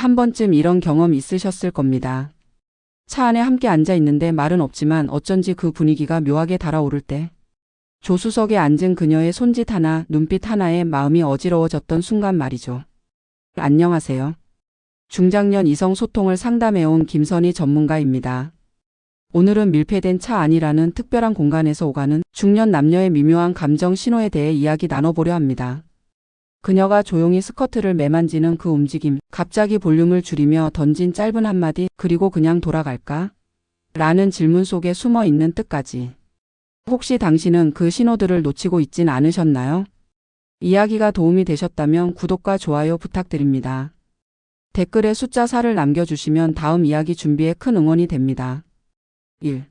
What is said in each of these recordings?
한 번쯤 이런 경험 있으셨을 겁니다. 차 안에 함께 앉아 있는데 말은 없지만 어쩐지 그 분위기가 묘하게 달아오를 때, 조수석에 앉은 그녀의 손짓 하나, 눈빛 하나에 마음이 어지러워졌던 순간 말이죠. 안녕하세요. 중장년 이성 소통을 상담해온 김선희 전문가입니다. 오늘은 밀폐된 차 안이라는 특별한 공간에서 오가는 중년 남녀의 미묘한 감정 신호에 대해 이야기 나눠보려 합니다. 그녀가 조용히 스커트를 매만지는 그 움직임, 갑자기 볼륨을 줄이며 던진 짧은 한마디, 그리고 그냥 돌아갈까? 라는 질문 속에 숨어 있는 뜻까지. 혹시 당신은 그 신호들을 놓치고 있진 않으셨나요? 이야기가 도움이 되셨다면 구독과 좋아요 부탁드립니다. 댓글에 숫자 4를 남겨주시면 다음 이야기 준비에 큰 응원이 됩니다. 1.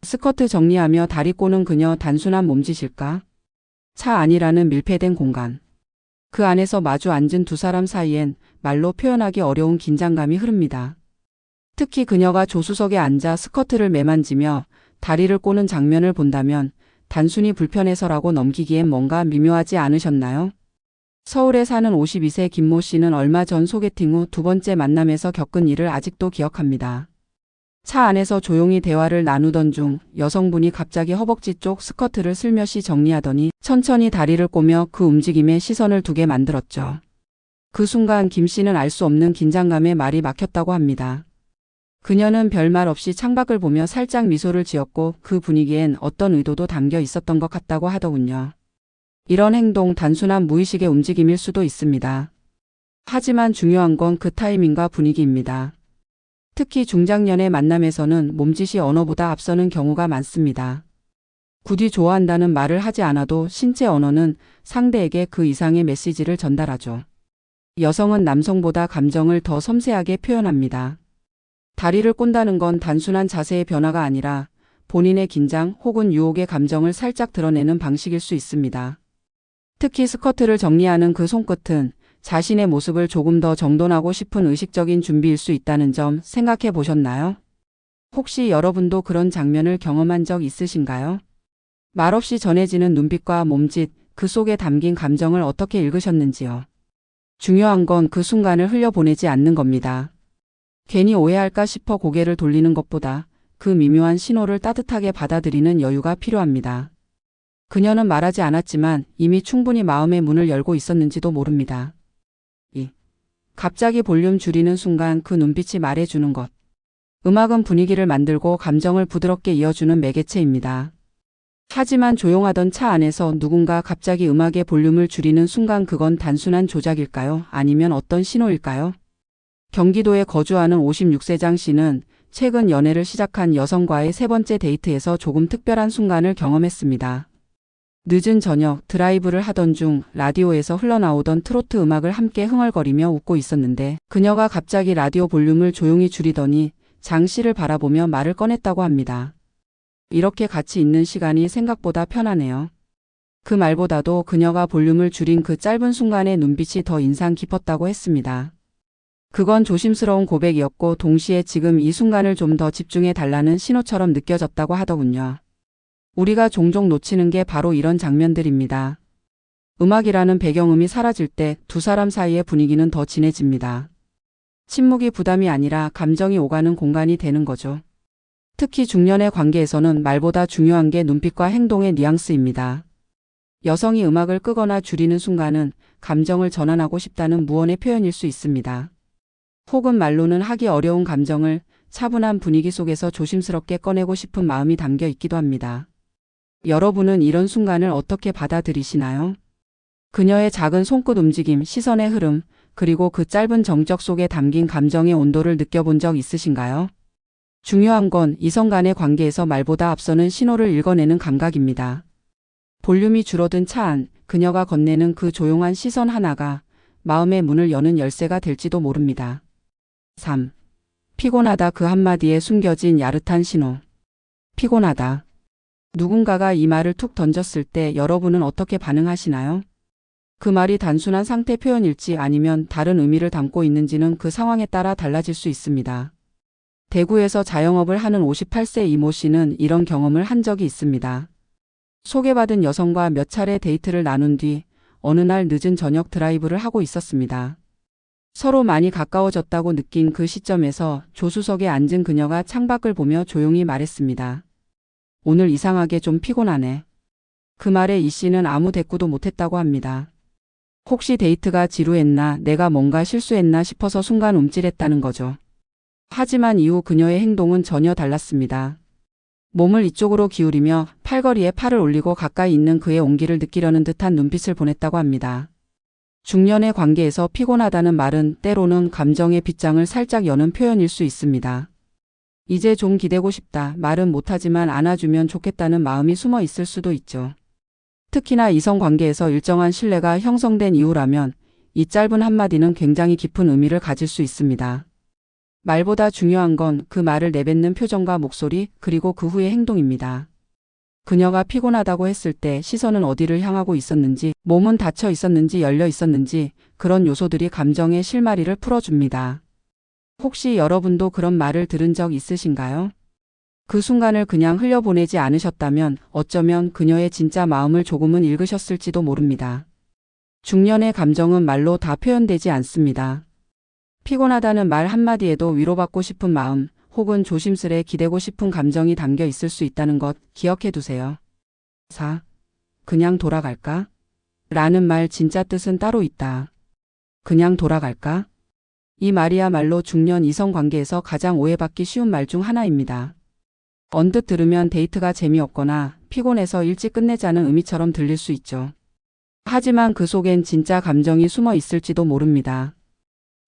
스커트 정리하며 다리 꼬는 그녀, 단순한 몸짓일까? 차 안이라는 밀폐된 공간. 그 안에서 마주 앉은 두 사람 사이엔 말로 표현하기 어려운 긴장감이 흐릅니다. 특히 그녀가 조수석에 앉아 스커트를 매만지며 다리를 꼬는 장면을 본다면 단순히 불편해서라고 넘기기엔 뭔가 미묘하지 않으셨나요? 서울에 사는 52세 김모 씨는 얼마 전 소개팅 후 두 번째 만남에서 겪은 일을 아직도 기억합니다. 차 안에서 조용히 대화를 나누던 중 여성분이 갑자기 허벅지 쪽 스커트를 슬며시 정리하더니 천천히 다리를 꼬며 그 움직임에 시선을 두게 만들었죠. 그 순간 김 씨는 알 수 없는 긴장감에 말이 막혔다고 합니다. 그녀는 별말 없이 창밖을 보며 살짝 미소를 지었고 그 분위기엔 어떤 의도도 담겨 있었던 것 같다고 하더군요. 이런 행동 단순한 무의식의 움직임일 수도 있습니다. 하지만 중요한 건 그 타이밍과 분위기입니다. 특히 중장년의 만남에서는 몸짓이 언어보다 앞서는 경우가 많습니다. 굳이 좋아한다는 말을 하지 않아도 신체 언어는 상대에게 그 이상의 메시지를 전달하죠. 여성은 남성보다 감정을 더 섬세하게 표현합니다. 다리를 꼰다는 건 단순한 자세의 변화가 아니라 본인의 긴장 혹은 유혹의 감정을 살짝 드러내는 방식일 수 있습니다. 특히 스커트를 정리하는 그 손끝은 자신의 모습을 조금 더 정돈하고 싶은 의식적인 준비일 수 있다는 점 생각해 보셨나요? 혹시 여러분도 그런 장면을 경험한 적 있으신가요? 말없이 전해지는 눈빛과 몸짓, 그 속에 담긴 감정을 어떻게 읽으셨는지요? 중요한 건 그 순간을 흘려보내지 않는 겁니다. 괜히 오해할까 싶어 고개를 돌리는 것보다 그 미묘한 신호를 따뜻하게 받아들이는 여유가 필요합니다. 그녀는 말하지 않았지만 이미 충분히 마음의 문을 열고 있었는지도 모릅니다. 2. 갑자기 볼륨 줄이는 순간 그 눈빛이 말해주는 것. 음악은 분위기를 만들고 감정을 부드럽게 이어주는 매개체입니다. 하지만 조용하던 차 안에서 누군가 갑자기 음악의 볼륨을 줄이는 순간, 그건 단순한 조작일까요? 아니면 어떤 신호일까요? 경기도에 거주하는 56세 장 씨는 최근 연애를 시작한 여성과의 세 번째 데이트에서 조금 특별한 순간을 경험했습니다. 늦은 저녁 드라이브를 하던 중 라디오에서 흘러나오던 트로트 음악을 함께 흥얼거리며 웃고 있었는데 그녀가 갑자기 라디오 볼륨을 조용히 줄이더니 장 씨를 바라보며 말을 꺼냈다고 합니다. 이렇게 같이 있는 시간이 생각보다 편하네요. 그 말보다도 그녀가 볼륨을 줄인 그 짧은 순간의 눈빛이 더 인상 깊었다고 했습니다. 그건 조심스러운 고백이었고 동시에 지금 이 순간을 좀 더 집중해 달라는 신호처럼 느껴졌다고 하더군요. 우리가 종종 놓치는 게 바로 이런 장면들입니다. 음악이라는 배경음이 사라질 때 두 사람 사이의 분위기는 더 진해집니다. 침묵이 부담이 아니라 감정이 오가는 공간이 되는 거죠. 특히 중년의 관계에서는 말보다 중요한 게 눈빛과 행동의 뉘앙스입니다. 여성이 음악을 끄거나 줄이는 순간은 감정을 전환하고 싶다는 무언의 표현일 수 있습니다. 혹은 말로는 하기 어려운 감정을 차분한 분위기 속에서 조심스럽게 꺼내고 싶은 마음이 담겨 있기도 합니다. 여러분은 이런 순간을 어떻게 받아들이시나요? 그녀의 작은 손끝 움직임, 시선의 흐름, 그리고 그 짧은 정적 속에 담긴 감정의 온도를 느껴본 적 있으신가요? 중요한 건 이성 간의 관계에서 말보다 앞서는 신호를 읽어내는 감각입니다. 볼륨이 줄어든 차 안, 그녀가 건네는 그 조용한 시선 하나가 마음의 문을 여는 열쇠가 될지도 모릅니다. 3. 피곤하다, 그 한마디에 숨겨진 야릇한 신호. 피곤하다. 누군가가 이 말을 툭 던졌을 때 여러분은 어떻게 반응하시나요? 그 말이 단순한 상태 표현일지 아니면 다른 의미를 담고 있는지는 그 상황에 따라 달라질 수 있습니다. 대구에서 자영업을 하는 58세 이모 씨는 이런 경험을 한 적이 있습니다. 소개받은 여성과 몇 차례 데이트를 나눈 뒤 어느 날 늦은 저녁 드라이브를 하고 있었습니다. 서로 많이 가까워졌다고 느낀 그 시점에서 조수석에 앉은 그녀가 창밖을 보며 조용히 말했습니다. 오늘 이상하게 좀 피곤하네. 그 말에 이 씨는 아무 대꾸도 못했다고 합니다. 혹시 데이트가 지루했나, 내가 뭔가 실수했나 싶어서 순간 움찔했다는 거죠. 하지만 이후 그녀의 행동은 전혀 달랐습니다. 몸을 이쪽으로 기울이며 팔걸이에 팔을 올리고 가까이 있는 그의 온기를 느끼려는 듯한 눈빛을 보냈다고 합니다. 중년의 관계에서 피곤하다는 말은 때로는 감정의 빗장을 살짝 여는 표현일 수 있습니다. 이제 좀 기대고 싶다, 말은 못하지만 안아주면 좋겠다는 마음이 숨어 있을 수도 있죠. 특히나 이성 관계에서 일정한 신뢰가 형성된 이후라면 이 짧은 한마디는 굉장히 깊은 의미를 가질 수 있습니다. 말보다 중요한 건 그 말을 내뱉는 표정과 목소리, 그리고 그 후의 행동입니다. 그녀가 피곤하다고 했을 때 시선은 어디를 향하고 있었는지, 몸은 닫혀 있었는지 열려 있었는지, 그런 요소들이 감정의 실마리를 풀어줍니다. 혹시 여러분도 그런 말을 들은 적 있으신가요? 그 순간을 그냥 흘려보내지 않으셨다면 어쩌면 그녀의 진짜 마음을 조금은 읽으셨을지도 모릅니다. 중년의 감정은 말로 다 표현되지 않습니다. 피곤하다는 말 한마디에도 위로받고 싶은 마음, 혹은 조심스레 기대고 싶은 감정이 담겨 있을 수 있다는 것 기억해 두세요. 4. 그냥 돌아갈까? 라는 말 진짜 뜻은 따로 있다. 그냥 돌아갈까? 이 말이야말로 중년 이성 관계에서 가장 오해받기 쉬운 말 중 하나입니다. 언뜻 들으면 데이트가 재미없거나 피곤해서 일찍 끝내자는 의미처럼 들릴 수 있죠. 하지만 그 속엔 진짜 감정이 숨어 있을지도 모릅니다.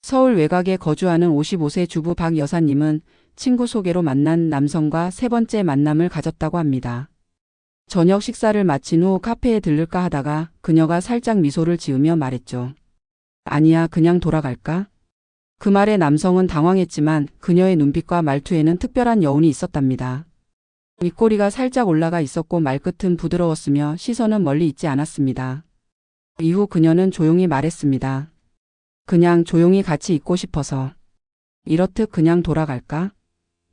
서울 외곽에 거주하는 55세 주부 박 여사님은 친구 소개로 만난 남성과 세 번째 만남을 가졌다고 합니다. 저녁 식사를 마친 후 카페에 들를까 하다가 그녀가 살짝 미소를 지으며 말했죠. 아니야, 그냥 돌아갈까? 그 말에 남성은 당황했지만 그녀의 눈빛과 말투에는 특별한 여운이 있었답니다. 입꼬리가 살짝 올라가 있었고 말끝은 부드러웠으며 시선은 멀리 있지 않았습니다. 이후 그녀는 조용히 말했습니다. 그냥 조용히 같이 있고 싶어서. 이렇듯 그냥 돌아갈까?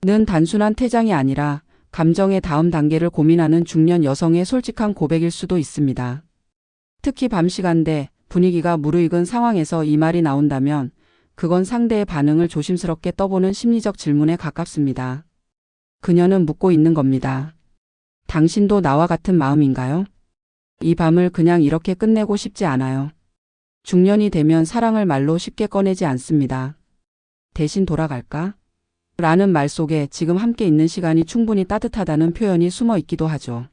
는 단순한 퇴장이 아니라 감정의 다음 단계를 고민하는 중년 여성의 솔직한 고백일 수도 있습니다. 특히 밤 시간대 분위기가 무르익은 상황에서 이 말이 나온다면 그건 상대의 반응을 조심스럽게 떠보는 심리적 질문에 가깝습니다. 그녀는 묻고 있는 겁니다. 당신도 나와 같은 마음인가요? 이 밤을 그냥 이렇게 끝내고 싶지 않아요. 중년이 되면 사랑을 말로 쉽게 꺼내지 않습니다. 대신 돌아갈까? 라는 말 속에 지금 함께 있는 시간이 충분히 따뜻하다는 표현이 숨어 있기도 하죠.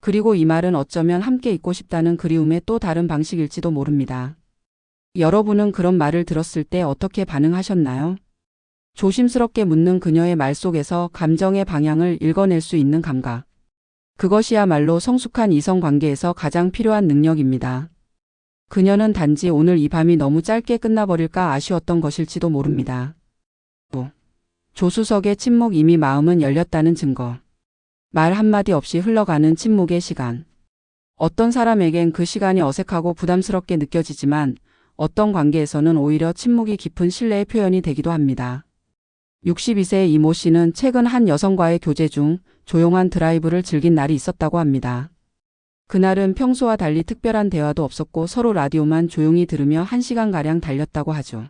그리고 이 말은 어쩌면 함께 있고 싶다는 그리움의 또 다른 방식일지도 모릅니다. 여러분은 그런 말을 들었을 때 어떻게 반응하셨나요? 조심스럽게 묻는 그녀의 말 속에서 감정의 방향을 읽어낼 수 있는 감각. 그것이야말로 성숙한 이성 관계에서 가장 필요한 능력입니다. 그녀는 단지 오늘 이 밤이 너무 짧게 끝나버릴까 아쉬웠던 것일지도 모릅니다. 조수석의 침묵, 이미 마음은 열렸다는 증거. 말 한마디 없이 흘러가는 침묵의 시간. 어떤 사람에겐 그 시간이 어색하고 부담스럽게 느껴지지만 어떤 관계에서는 오히려 침묵이 깊은 신뢰의 표현이 되기도 합니다. 62세의 이모 씨는 최근 한 여성과의 교제 중 조용한 드라이브를 즐긴 날이 있었다고 합니다. 그날은 평소와 달리 특별한 대화도 없었고 서로 라디오만 조용히 들으며 1시간가량 달렸다고 하죠.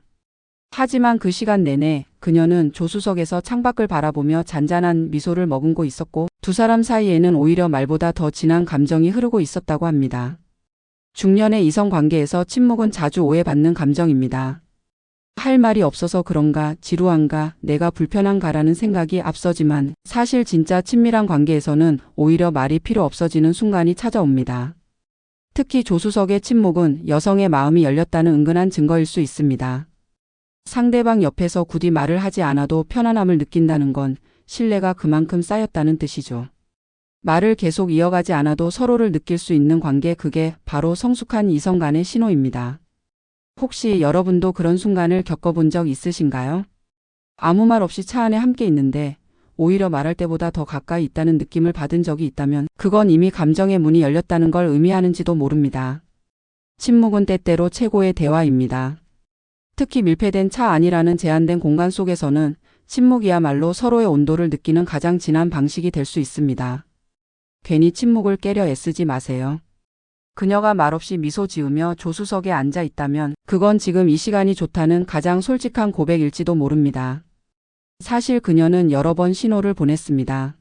하지만 그 시간 내내 그녀는 조수석에서 창밖을 바라보며 잔잔한 미소를 머금고 있었고 두 사람 사이에는 오히려 말보다 더 진한 감정이 흐르고 있었다고 합니다. 중년의 이성 관계에서 침묵은 자주 오해받는 감정입니다. 할 말이 없어서 그런가, 지루한가, 내가 불편한가라는 생각이 앞서지만 사실 진짜 친밀한 관계에서는 오히려 말이 필요 없어지는 순간이 찾아옵니다. 특히 조수석의 침묵은 여성의 마음이 열렸다는 은근한 증거일 수 있습니다. 상대방 옆에서 굳이 말을 하지 않아도 편안함을 느낀다는 건 신뢰가 그만큼 쌓였다는 뜻이죠. 말을 계속 이어가지 않아도 서로를 느낄 수 있는 관계, 그게 바로 성숙한 이성 간의 신호입니다. 혹시 여러분도 그런 순간을 겪어본 적 있으신가요? 아무 말 없이 차 안에 함께 있는데 오히려 말할 때보다 더 가까이 있다는 느낌을 받은 적이 있다면 그건 이미 감정의 문이 열렸다는 걸 의미하는지도 모릅니다. 침묵은 때때로 최고의 대화입니다. 특히 밀폐된 차 안이라는 제한된 공간 속에서는 침묵이야말로 서로의 온도를 느끼는 가장 진한 방식이 될 수 있습니다. 괜히 침묵을 깨려 애쓰지 마세요. 그녀가 말없이 미소 지으며 조수석에 앉아 있다면 그건 지금 이 시간이 좋다는 가장 솔직한 고백일지도 모릅니다. 사실 그녀는 여러 번 신호를 보냈습니다.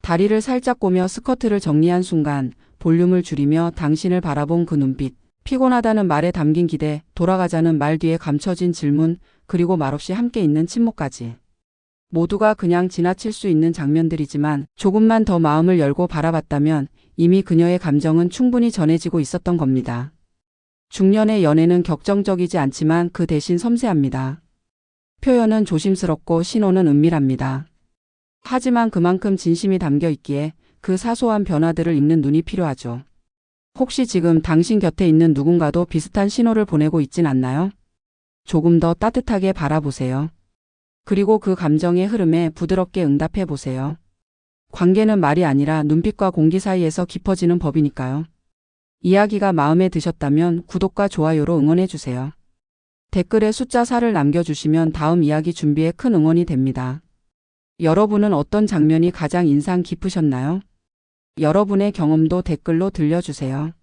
다리를 살짝 꼬며 스커트를 정리한 순간 볼륨을 줄이며 당신을 바라본 그 눈빛, 피곤하다는 말에 담긴 기대, 돌아가자는 말 뒤에 감춰진 질문, 그리고 말없이 함께 있는 침묵까지. 모두가 그냥 지나칠 수 있는 장면들이지만 조금만 더 마음을 열고 바라봤다면 이미 그녀의 감정은 충분히 전해지고 있었던 겁니다. 중년의 연애는 격정적이지 않지만 그 대신 섬세합니다. 표현은 조심스럽고 신호는 은밀합니다. 하지만 그만큼 진심이 담겨 있기에 그 사소한 변화들을 읽는 눈이 필요하죠. 혹시 지금 당신 곁에 있는 누군가도 비슷한 신호를 보내고 있진 않나요? 조금 더 따뜻하게 바라보세요. 그리고 그 감정의 흐름에 부드럽게 응답해 보세요. 관계는 말이 아니라 눈빛과 공기 사이에서 깊어지는 법이니까요. 이야기가 마음에 드셨다면 구독과 좋아요로 응원해 주세요. 댓글에 숫자 4를 남겨주시면 다음 이야기 준비에 큰 응원이 됩니다. 여러분은 어떤 장면이 가장 인상 깊으셨나요? 여러분의 경험도 댓글로 들려주세요.